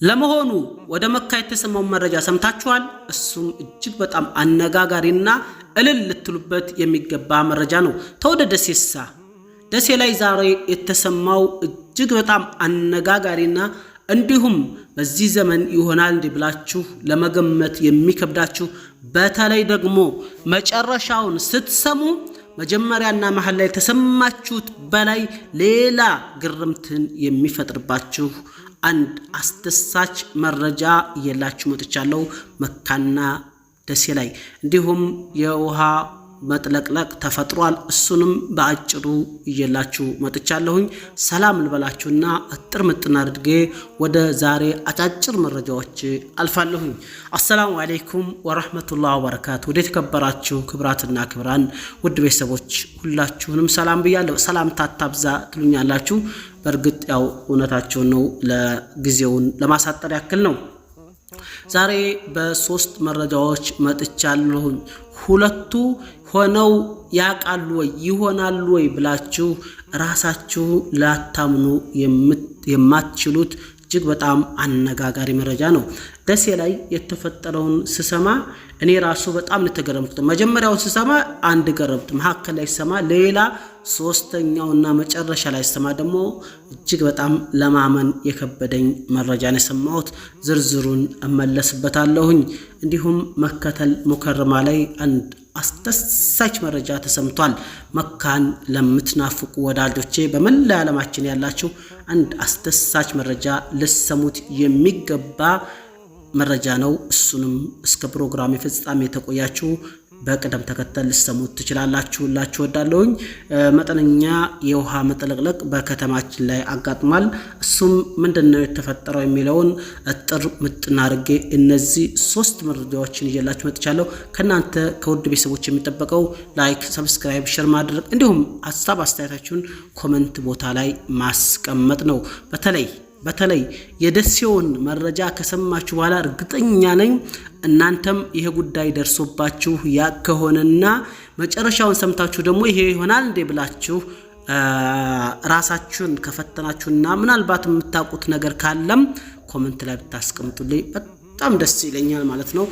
ለመሆኑ ወደ መካ የተሰማው መረጃ ሰምታችኋል? እሱም እጅግ በጣም አነጋጋሪና እልል ልትሉበት የሚገባ መረጃ ነው። ተወደ ደሴሳ ደሴ ላይ ዛሬ የተሰማው እጅግ በጣም አነጋጋሪና እንዲሁም በዚህ ዘመን ይሆናል እንዴ ብላችሁ ለመገመት የሚከብዳችሁ በተለይ ደግሞ መጨረሻውን ስትሰሙ መጀመሪያና መሐል ላይ ተሰማችሁት በላይ ሌላ ግርምትን የሚፈጥርባችሁ አንድ አስደሳች መረጃ እየላችሁ መጥቻለሁ። መካና ደሴ ላይ እንዲሁም የውሃ መጥለቅለቅ ተፈጥሯል። እሱንም በአጭሩ እየላችሁ መጥቻለሁኝ። ሰላም ልበላችሁና አጥር ምጥና አድርጌ ወደ ዛሬ አጫጭር መረጃዎች አልፋለሁኝ። አሰላሙ አለይኩም ወራህመቱላሂ ወበረካቱ። ወደ ተከበራችሁ ክብራትና ክብራን ውድ ቤተሰቦች ሁላችሁንም ሰላም ብያለሁ። ሰላም ታታብዛ ትሉኛላችሁ። በእርግጥ ያው እውነታቸው ነው። ለጊዜውን ለማሳጠር ያክል ነው። ዛሬ በሶስት መረጃዎች መጥቻለሁኝ። ሁለቱ ሆነው ያቃሉ ወይ ይሆናሉ ወይ ብላችሁ ራሳችሁ ላታምኑ የማትችሉት እጅግ በጣም አነጋጋሪ መረጃ ነው። ደሴ ላይ የተፈጠረውን ስሰማ እኔ ራሱ በጣም ተገረምኩት። መጀመሪያውን ስሰማ አንድ ገረምት፣ መሐከል ላይ ስሰማ ሌላ፣ ሶስተኛውና መጨረሻ ላይ ስሰማ ደግሞ እጅግ በጣም ለማመን የከበደኝ መረጃ ነው የሰማሁት። ዝርዝሩን እመለስበታለሁኝ። እንዲሁም መከተል ሙከረማ ላይ አንድ አስደሳች መረጃ ተሰምቷል። መካን ለምትናፍቁ ወዳጆቼ በመላ ዓለማችን ያላችሁ አንድ አስደሳች መረጃ ልሰሙት የሚገባ መረጃ ነው። እሱንም እስከ ፕሮግራም ፍጻሜ ተቆያችሁ በቅደም ተከተል ልሰሙት ትችላላችሁላችሁ ወዳለሁኝ። መጠነኛ የውሃ መጥለቅለቅ በከተማችን ላይ አጋጥሟል። እሱም ምንድነው የተፈጠረው የሚለውን አጥር ምጥና አድርጌ እነዚህ ሶስት መረጃዎችን ይዤላችሁ መጥቻለሁ። ከናንተ ከውድ ቤተሰቦች የሚጠበቀው ላይክ፣ ሰብስክራይብ፣ ሼር ማድረግ እንዲሁም ሐሳብ አስተያየታችሁን ኮሜንት ቦታ ላይ ማስቀመጥ ነው። በተለይ የደሴውን መረጃ ከሰማችሁ በኋላ እርግጠኛ ነኝ እናንተም ይሄ ጉዳይ ደርሶባችሁ ያ ከሆነና መጨረሻውን ሰምታችሁ ደግሞ ይሄ ይሆናል እንዴ ብላችሁ ራሳችሁን ከፈተናችሁና ምናልባት የምታውቁት ነገር ካለም ኮሜንት ላይ ብታስቀምጡልኝ በጣም ደስ ይለኛል ማለት ነው።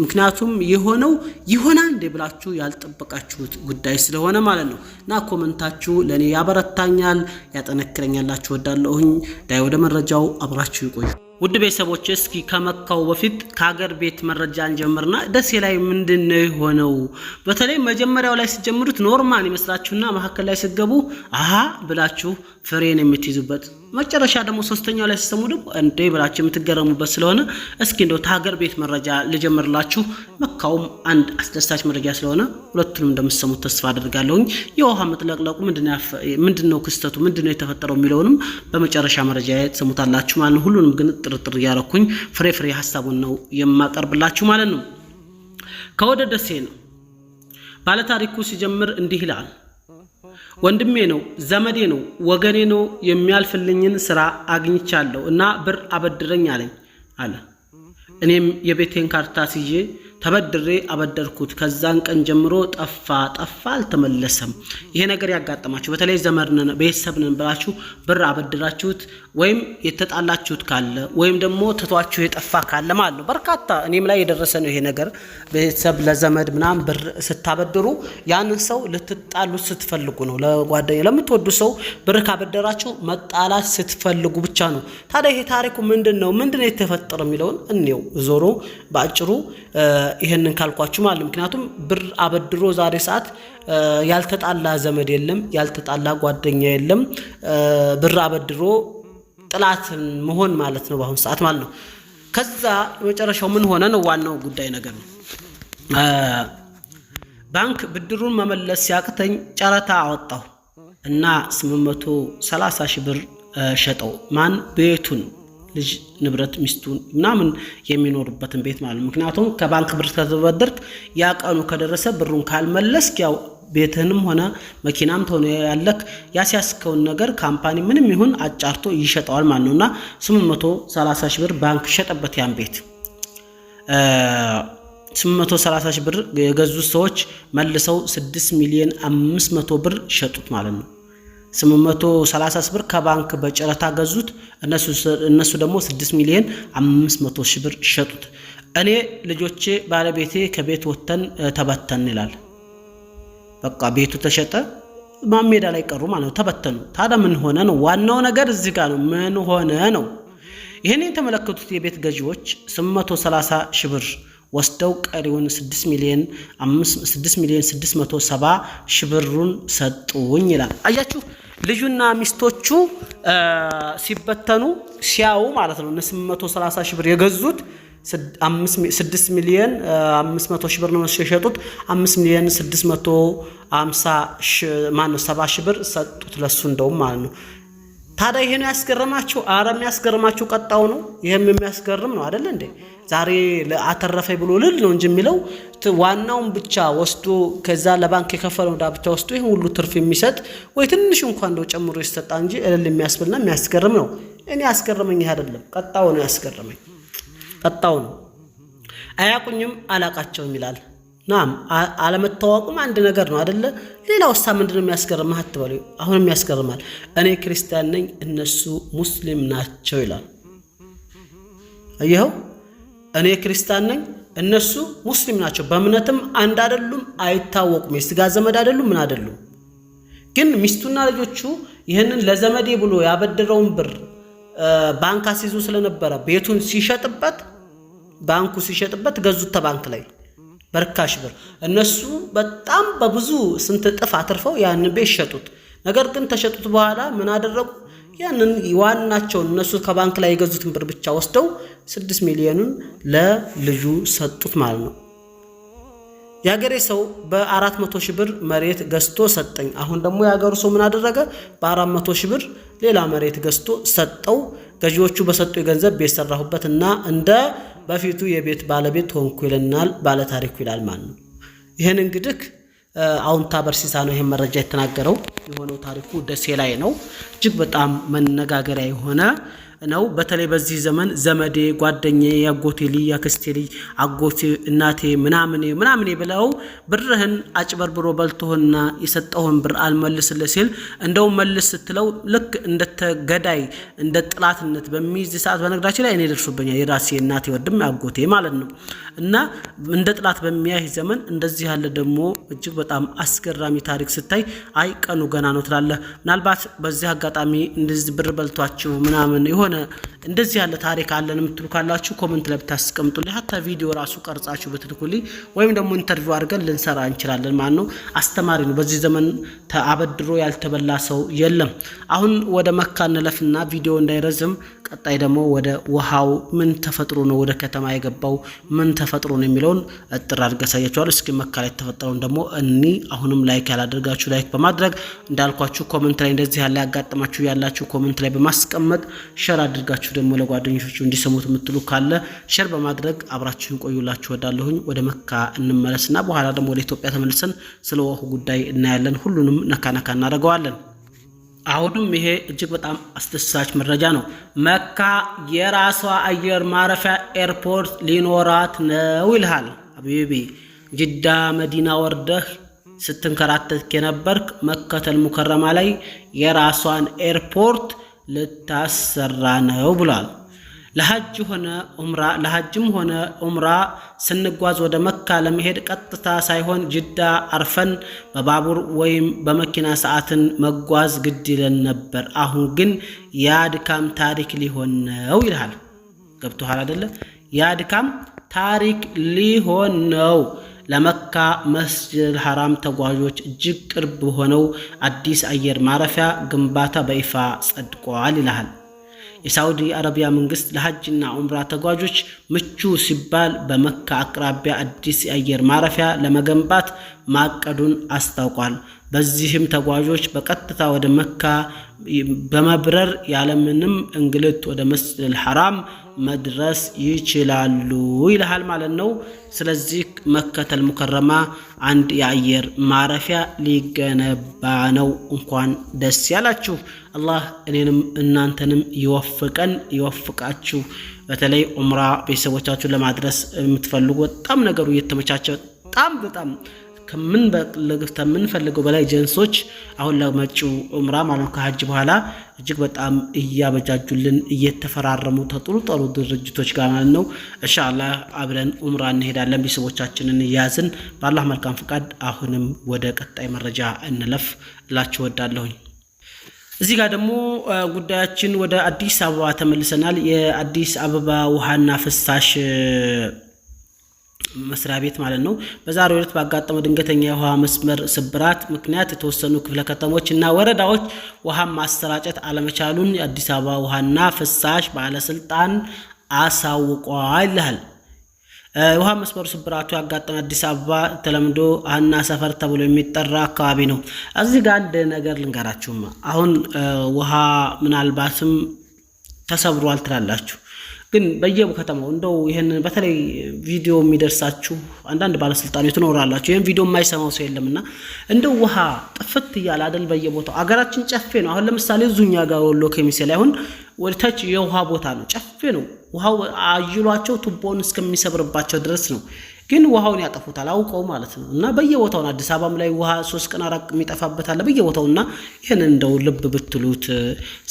ምክንያቱም የሆነው ይሆናል እንዴ ብላችሁ ያልጠበቃችሁት ጉዳይ ስለሆነ ማለት ነው። እና ኮሜንታችሁ ለኔ ያበረታኛል፣ ያጠነክረኛላችሁ ወዳለሁኝ። ዳይ ወደ መረጃው አብራችሁ ይቆዩ። ውድ ቤተሰቦች እስኪ ከመካው በፊት ከሀገር ቤት መረጃ እንጀምርና ደሴ ላይ ምንድነው የሆነው? በተለይ መጀመሪያው ላይ ሲጀምሩት ኖርማል ይመስላችሁና መሐከል ላይ ሲገቡ አሃ ብላችሁ ፍሬን የምትይዙበት መጨረሻ ደግሞ ሶስተኛው ላይ ሲሰሙ ደግሞ እንዴ ብላችሁ የምትገረሙበት ስለሆነ እስኪ እንደው ከሀገር ቤት መረጃ ልጀምርላችሁ። መካውም አንድ አስደሳች መረጃ ስለሆነ ሁለቱንም እንደምትሰሙት ተስፋ አደርጋለሁኝ። የውሃ መጥለቅለቁ ምንድነው ክስተቱ፣ ምንድነው የተፈጠረው የሚለውንም በመጨረሻ መረጃ ተሰሙታላችሁ ማለት ነው። ሁሉንም ግን ጥርጥር ያረኩኝ ፍሬ ሐሳቡን ነው የማቀርብላችሁ ማለት ነው። ከወደ ደሴ ነው ባለታሪኩ ሲጀምር እንዲህ ይላል። ወንድሜ ነው፣ ዘመዴ ነው፣ ወገኔ ነው፣ የሚያልፍልኝን ስራ አግኝቻለሁ እና ብር አበድረኝ አለ። እኔም የቤቴን ካርታ ሲዬ ተበድሬ አበደርኩት። ከዛን ቀን ጀምሮ ጠፋ አልተመለሰም። ይሄ ነገር ያጋጠማችሁ በተለይ ዘመድነን ቤተሰብነን ብላችሁ ብር አበድራችሁት ወይም የተጣላችሁት ካለ ወይም ደግሞ ትቷችሁ የጠፋ ካለ ማለት ነው። በርካታ እኔም ላይ የደረሰ ነው ይሄ ነገር። ቤተሰብ ለዘመድ ምናምን ብር ስታበድሩ ያንን ሰው ልትጣሉት ስትፈልጉ ነው። ለጓደኛ ለምትወዱ ሰው ብር ካበደራችሁ መጣላት ስትፈልጉ ብቻ ነው። ታዲያ ይሄ ታሪኩ ምንድነው የተፈጠረው የሚለውን እንየው ዞሮ በአጭሩ ይሄንን ካልኳችሁ ማለት ምክንያቱም ብር አበድሮ ዛሬ ሰዓት ያልተጣላ ዘመድ የለም፣ ያልተጣላ ጓደኛ የለም። ብር አበድሮ ጥላትን መሆን ማለት ነው በአሁን ሰዓት ማለት ነው። ከዛ መጨረሻው ምን ሆነ ነው ዋናው ጉዳይ ነገር ነው። ባንክ ብድሩን መመለስ ሲያቅተኝ ጨረታ አወጣሁ እና 830 ሺህ ብር ሸጠው። ማን ቤቱን ልጅ ንብረት ሚስቱን ምናምን የሚኖርበትን ቤት ማለት ምክንያቱም ከባንክ ብር ከተበደርክ ያ ቀኑ ከደረሰ ብሩን ካልመለስክ ያው ቤትህንም ሆነ መኪናም ተሆነ ያለክ ያሲያስከውን ነገር ካምፓኒ ምንም ይሁን አጫርቶ ይሸጠዋል ማለት ነውና 830 ሺህ ብር ባንክ ሸጠበት ያን ቤት። 830 ሺህ ብር የገዙ ሰዎች መልሰው 6 ሚሊዮን 500 ብር ሸጡት ማለት ነው። 830 ብር ከባንክ በጨረታ ገዙት። እነሱ ደግሞ 6 ሚሊዮን 500 ሺህ ብር ሸጡት። እኔ ልጆቼ ባለቤቴ ከቤት ወተን ተበተን ይላል። በቃ ቤቱ ተሸጠ፣ ማሜዳ ላይ ቀሩ ማለት ነው፣ ተበተኑ። ታዲያ ምን ሆነ ነው ዋናው ነገር እዚህ ጋር ነው። ምን ሆነ ነው? ይሄን የተመለከቱት የቤት ገዢዎች 830 ሺህ ብር ወስደው ቀሪውን 6 ሚሊዮን 670 ሺህ ብሩን ሰጡኝ ይላል። አያችሁ ልጁና ሚስቶቹ ሲበተኑ ሲያው ማለት ነው 830 ሺህ ብር የገዙት 6 ሚሊዮን 500 ሺህ ብር ነው የሸጡት። 5 ሚሊዮን 670 ሺህ ብር ሰጡት ለሱ እንደውም ማለት ነው። ታዲያ ይሄ ነው ያስገረማችሁ? አረ የሚያስገርማችሁ ቀጣው ነው። ይሄም የሚያስገርም ነው አይደል እንዴ? ዛሬ ለአተረፈኝ ብሎ ልል ነው እንጂ የሚለው ዋናውን ብቻ ወስዶ ከዛ ለባንክ የከፈለው ዳ ብቻ ወስዶ ይሄን ሁሉ ትርፍ የሚሰጥ ወይ ትንሽ እንኳን እንደው ጨምሮ ይሰጣ እንጂ እልል የሚያስብልና የሚያስገርም ነው። እኔ ያስገረመኝ ይሄ አይደለም፣ ቀጣው ነው ያስገረመኝ። ቀጣው ነው አያቁኝም አላቃቸውም ይላል። ናም አለመታወቁም አንድ ነገር ነው አይደለ? ሌላውሳ ምንድነው የሚያስገርምህ አትበሉ። አሁንም ያስገርማል። እኔ ክርስቲያን ነኝ እነሱ ሙስሊም ናቸው ይላል። አየኸው? እኔ ክርስቲያን ነኝ እነሱ ሙስሊም ናቸው። በእምነትም አንድ አይደሉም፣ አይታወቁም፣ የስጋ ዘመድ አይደሉም፣ ምን አይደሉም። ግን ሚስቱና ልጆቹ ይህንን ለዘመዴ ብሎ ያበደረውን ብር ባንክ አስይዞ ስለነበረ ቤቱን ሲሸጥበት ባንኩ ሲሸጥበት ገዙት ተባንክ ላይ በርካሽ ብር። እነሱ በጣም በብዙ ስንት እጥፍ አትርፈው ያንን ቤት ሸጡት። ነገር ግን ተሸጡት በኋላ ምን አደረጉ? ያንን ዋናቸውን እነሱ ከባንክ ላይ የገዙትን ብር ብቻ ወስደው 6 ሚሊዮኑን ለልጁ ሰጡት ማለት ነው። ያገሬ ሰው በ400 ሺህ ብር መሬት ገዝቶ ሰጠኝ። አሁን ደግሞ ያገሩ ሰው ምን አደረገ? በ400 ሺህ ብር ሌላ መሬት ገዝቶ ሰጠው። ገዢዎቹ በሰጡ የገንዘብ ቤት ሰራሁበትና እንደ በፊቱ የቤት ባለቤት ሆንኩ ይለናል ባለ ታሪኩ ይላል ማለት ነው። ይሄን እንግዲህ አውንታ በርሲሳ ነው ይሄን መረጃ የተናገረው። የሆነው ታሪኩ ደሴ ላይ ነው። እጅግ በጣም መነጋገሪያ የሆነ ነው። በተለይ በዚህ ዘመን ዘመዴ፣ ጓደኛዬ፣ ያጎቴ ልጅ፣ ያክስቴ ልጅ፣ አጎቴ፣ እናቴ ምናምን ብለው ብርህን አጭበርብሮ በልቶህና የሰጠውን ብር አልመልስልህ ሲል እንደው መልስ ስትለው ልክ እንደ ተገዳይ እንደ ጥላትነት በሚይዝ ሰዓት በነገራችን ላይ እኔ ደርሶብኛል። የራሴ እናቴ ወድም አጎቴ ማለት ነው። እና እንደ ጥላት በሚያይ ዘመን እንደዚህ ያለ ደግሞ እጅግ በጣም አስገራሚ ታሪክ ስታይ አይ ቀኑ ገና ነው ትላለህ። ምናልባት በዚህ አጋጣሚ እንደዚህ ብር በልቷችሁ ምናምን ይሆን እንደዚህ ያለ ታሪክ አለን የምትሉ ካላችሁ ኮሜንት ላይ ብታስቀምጡልኝ፣ ሀታ ቪዲዮ ራሱ ቀርጻችሁ ብትልኩልኝ ወይም ደግሞ ኢንተርቪው አድርገን ልንሰራ እንችላለን ማለት ነው። አስተማሪ ነው። በዚህ ዘመን ተአበድሮ ያልተበላ ሰው የለም። አሁን ወደ መካ እንለፍና ቪዲዮ እንዳይረዝም ቀጣይ ደግሞ ወደ ውሃው ምን ተፈጥሮ ነው ወደ ከተማ የገባው ምን ተፈጥሮ ነው የሚለውን እጥር አድርገን ያሳያችኋለሁ። እስኪ መካ ላይ ተፈጠረውን ደግሞ አሁንም ላይክ ያላደርጋችሁ ላይክ በማድረግ እንዳልኳችሁ ኮሜንት ላይ እንደዚህ ያለ ያጋጠማችሁ ያላችሁ ኮሜንት ላይ በማስቀመጥ ሸር አድርጋችሁ ደግሞ ለጓደኞቻችሁ እንዲሰሙት የምትሉ ካለ ሸር በማድረግ አብራችሁን ቆዩላችሁ ወዳለሁኝ። ወደ መካ እንመለስና በኋላ ደግሞ ወደ ኢትዮጵያ ተመልሰን ስለ ውሃው ጉዳይ እናያለን። ሁሉንም ነካነካ እናደርገዋለን። አሁንም ይሄ እጅግ በጣም አስደሳች መረጃ ነው። መካ የራሷ አየር ማረፊያ ኤርፖርት ሊኖራት ነው ይልሃል። አቢቢ ጅዳ መዲና ወርደህ ስትንከራተት የነበርክ መከተል ሙከረማ ላይ የራሷን ኤርፖርት ልታሰራ ነው ብሏል። ለሐጅም ሆነ ዑምራ ስንጓዝ ወደ መካ ለመሄድ ቀጥታ ሳይሆን ጅዳ አርፈን በባቡር ወይም በመኪና ሰዓትን መጓዝ ግድ ይለን ነበር። አሁን ግን ያ ድካም ታሪክ ሊሆን ነው ይልሃል። ገብቶሃል አይደለ? ያ ድካም ታሪክ ሊሆን ነው። ለመካ መስጂድ ሐራም ተጓዦች እጅግ ቅርብ ሆነው አዲስ አየር ማረፊያ ግንባታ በይፋ ጸድቋል ይልሃል። የሳውዲ አረቢያ መንግስት ለሐጅና ዑምራ ተጓዦች ምቹ ሲባል በመካ አቅራቢያ አዲስ የአየር ማረፊያ ለመገንባት ማቀዱን አስታውቋል። በዚህም ተጓዦች በቀጥታ ወደ መካ በመብረር ያለምንም እንግልት ወደ መስጂድ ሐራም መድረስ ይችላሉ ይልሃል ማለት ነው። ስለዚህ መከተል ሙከረማ አንድ የአየር ማረፊያ ሊገነባ ነው። እንኳን ደስ ያላችሁ። አላህ እኔንም እናንተንም ይወፍቃችሁ። በተለይ ዑምራ ቤተሰቦቻችሁን ለማድረስ የምትፈልጉ በጣም ነገሩ እየተመቻቸ በጣም ከምንፈልገው በላይ ጀንሶች አሁን ለመጪው ዑምራ ማለት ከሐጅ በኋላ እጅግ በጣም እያበጃጁልን እየተፈራረሙ ተጥሩ ድርጅቶች ጋር ማለት ነው። ኢንሻአላህ አብረን ዑምራ እንሄዳለን ቤተሰቦቻችንን ያዝን በአላህ መልካም ፍቃድ። አሁንም ወደ ቀጣይ መረጃ እንለፍ እላችሁ ወዳለሁኝ። እዚህ ጋር ደግሞ ጉዳያችን ወደ አዲስ አበባ ተመልሰናል። የአዲስ አበባ ውሃና ፍሳሽ መስሪያ ቤት ማለት ነው በዛሬው ዕለት ባጋጠመው ድንገተኛ የውሃ መስመር ስብራት ምክንያት የተወሰኑ ክፍለ ከተሞችና ወረዳዎች ውሃ ማሰራጨት አለመቻሉን የአዲስ አበባ ውሃና ፍሳሽ ባለስልጣን አሳውቋል ይላል። ውሃ መስመሩ ስብራቱ ያጋጠመው አዲስ አበባ ተለምዶ ሀና ሰፈር ተብሎ የሚጠራ አካባቢ ነው። እዚህ ጋር አንድ ነገር ልንገራችሁ። አሁን ውሃ ምናልባትም ተሰብሯል ትላላችሁ፣ ግን በየከተማው እንደው ይሄን በተለይ ቪዲዮ የሚደርሳችሁ አንዳንድ ባለስልጣኖች ትኖራላችሁ። ይሄን ቪዲዮ የማይሰማው ሰው የለምና እንደው ውሃ ጥፍት እያለ አይደል በየቦታው። አገራችን ጨፌ ነው። አሁን ለምሳሌ ዙኛ ጋር ወሎ ከሚሴ ላይ አሁን ወልታች የውሃ ቦታ ነው፣ ጨፌ ነው። ውሃው አይሏቸው ቱቦን እስከሚሰብርባቸው ድረስ ነው። ግን ውሃውን ያጠፉታል አውቀው ማለት ነው። እና በየቦታው አዲስ አበባም ላይ ውሃ 3 ቀን አራቅ የሚጠፋበት አለ በየቦታውና ይሄን እንደው ልብ ብትሉት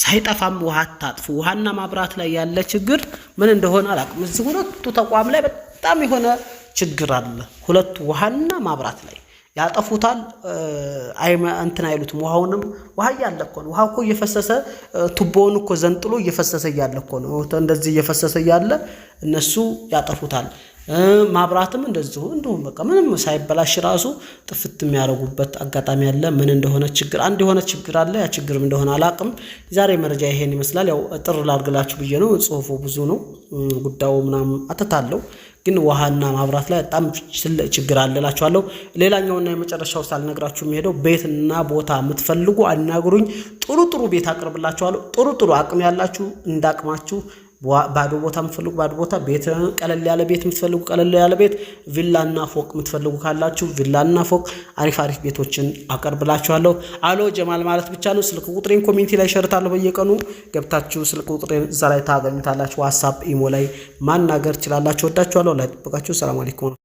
ሳይጠፋም ውሃ አታጥፉ። ውሃና ማብራት ላይ ያለ ችግር ምን እንደሆነ አላውቅም። እዚህ ሁለቱ ተቋም ላይ በጣም የሆነ ችግር አለ። ሁለቱ ውሃና ማብራት ላይ ያጠፉታል። እንትን አይሉትም። ውሃውንም ውሃ ያለ እኮ ነው። ውሃው እኮ እየፈሰሰ ቱቦውን እኮ ዘንጥሎ እየፈሰሰ ያለ እኮ ነው። እንደዚህ እየፈሰሰ ያለ እነሱ ያጠፉታል። ማብራትም እንደዚሁ እንደውም በቃ ምንም ሳይበላሽ ራሱ ጥፍት የሚያረጉበት አጋጣሚ አለ። ምን እንደሆነ ችግር አንድ የሆነ ችግር አለ። ያ ችግርም እንደሆነ አላቅም። ዛሬ መረጃ ይሄን ይመስላል። ያው ጥር ላርግላችሁ ብዬ ነው። ጽሁፉ ብዙ ነው ጉዳዩ ምናምን አተታለው፣ ግን ውሃና ማብራት ላይ በጣም ችግር አለላችኋለሁ። ሌላኛውና የመጨረሻው ሳልነግራችሁ የሚሄደው ቤትና ቦታ የምትፈልጉ አናግሩኝ። ጥሩ ቤት አቅርብላችኋለሁ። ጥሩ አቅም ያላችሁ እንዳቅማችሁ ባዶ ቦታ የምትፈልጉ ባዶ ቦታ፣ ቤት ቀለል ያለ ቤት የምትፈልጉ ቀለል ያለ ቤት፣ ቪላና ፎቅ የምትፈልጉ ካላችሁ ቪላና ፎቅ አሪፍ ቤቶችን አቀርብላችኋለሁ። አሎ ጀማል ማለት ብቻ ነው። ስልክ ቁጥሬን ኮሜንት ላይ ሸርታለሁ። በየቀኑ ገብታችሁ ስልክ ቁጥሬን እዛ ላይ ታገኙታላችሁ። ዋትስአፕ ኢሞ ላይ ማናገር ትችላላችሁ። ወዳችኋለሁ። ላይ ተጠብቃችሁ። ሰላም አለይኩም።